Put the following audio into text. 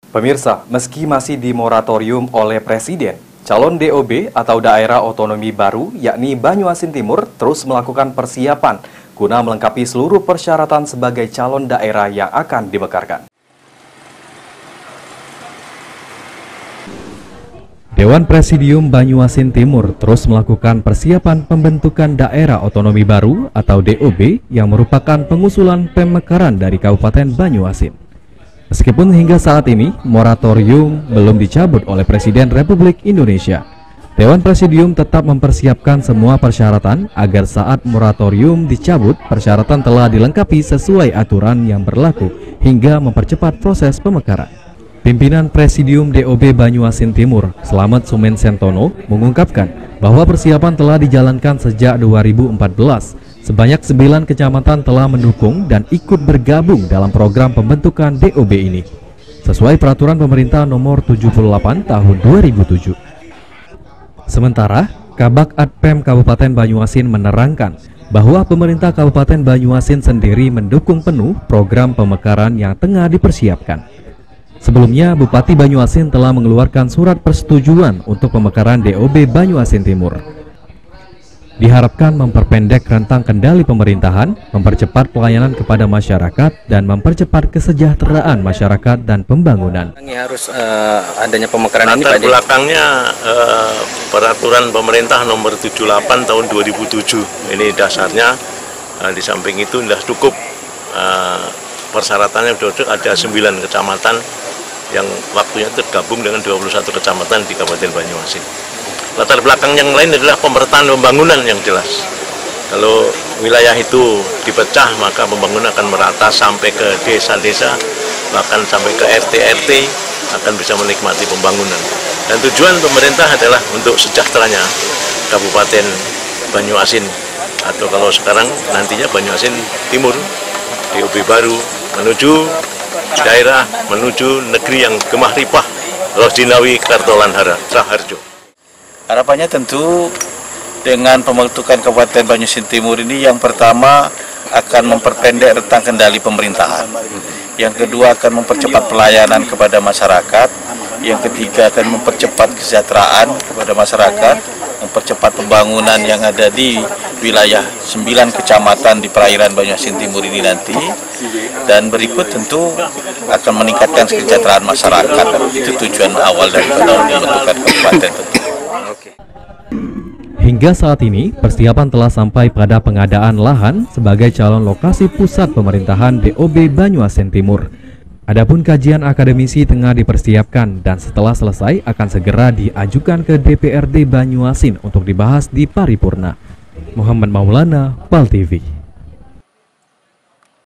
Pemirsa, meski masih dimoratorium oleh Presiden, calon DOB atau daerah otonomi baru yakni Banyuasin Timur terus melakukan persiapan guna melengkapi seluruh persyaratan sebagai calon daerah yang akan dimekarkan. Dewan Presidium Banyuasin Timur terus melakukan persiapan pembentukan daerah otonomi baru atau DOB yang merupakan pengusulan pemekaran dari Kabupaten Banyuasin. Meskipun hingga saat ini moratorium belum dicabut oleh Presiden Republik Indonesia, Dewan Presidium tetap mempersiapkan semua persyaratan agar saat moratorium dicabut, persyaratan telah dilengkapi sesuai aturan yang berlaku hingga mempercepat proses pemekaran. Pimpinan Presidium DOB Banyuasin Timur, Slamet Sumen Sentono, mengungkapkan bahwa persiapan telah dijalankan sejak 2014. Sebanyak 9 kecamatan telah mendukung dan ikut bergabung dalam program pembentukan DOB ini, sesuai peraturan pemerintah nomor 78 tahun 2007. Sementara, Kabak Adpem Kabupaten Banyuasin menerangkan bahwa pemerintah Kabupaten Banyuasin sendiri mendukung penuh program pemekaran yang tengah dipersiapkan. Sebelumnya, Bupati Banyuasin telah mengeluarkan surat persetujuan untuk pemekaran DOB Banyuasin Timur. Diharapkan memperpendek rentang kendali pemerintahan, mempercepat pelayanan kepada masyarakat, dan mempercepat kesejahteraan masyarakat dan pembangunan. Ini harus adanya pemekaran ini, Pak. Latar belakangnya peraturan pemerintah nomor 78 tahun 2007. Ini dasarnya, di samping itu sudah cukup persyaratannya ada 9 kecamatan yang waktunya tergabung dengan 21 kecamatan di Kabupaten Banyuasin. Latar belakang yang lain adalah pemerataan pembangunan yang jelas. Kalau wilayah itu dipecah, maka pembangunan akan merata sampai ke desa-desa, bahkan sampai ke RT-RT akan bisa menikmati pembangunan. Dan tujuan pemerintah adalah untuk sejahteranya Kabupaten Banyuasin, atau kalau sekarang nantinya Banyuasin Timur, DOB baru, menuju daerah, menuju negeri yang gemah ripah, Rosdinawi Kartolan Raharjo. Harapannya tentu dengan pembentukan Kabupaten Banyuasin Timur ini, yang pertama akan memperpendek rentang kendali pemerintahan, yang kedua akan mempercepat pelayanan kepada masyarakat, yang ketiga akan mempercepat kesejahteraan kepada masyarakat, mempercepat pembangunan yang ada di wilayah 9 kecamatan di perairan Banyuasin Timur ini nanti, dan berikut tentu akan meningkatkan kesejahteraan masyarakat. Itu tujuan awal dari pembentukan kabupaten tentu. Hingga saat ini, persiapan telah sampai pada pengadaan lahan sebagai calon lokasi pusat pemerintahan DOB Banyuasin Timur. Adapun kajian akademisi tengah dipersiapkan dan setelah selesai akan segera diajukan ke DPRD Banyuasin untuk dibahas di paripurna. Muhammad Maulana, PAL TV.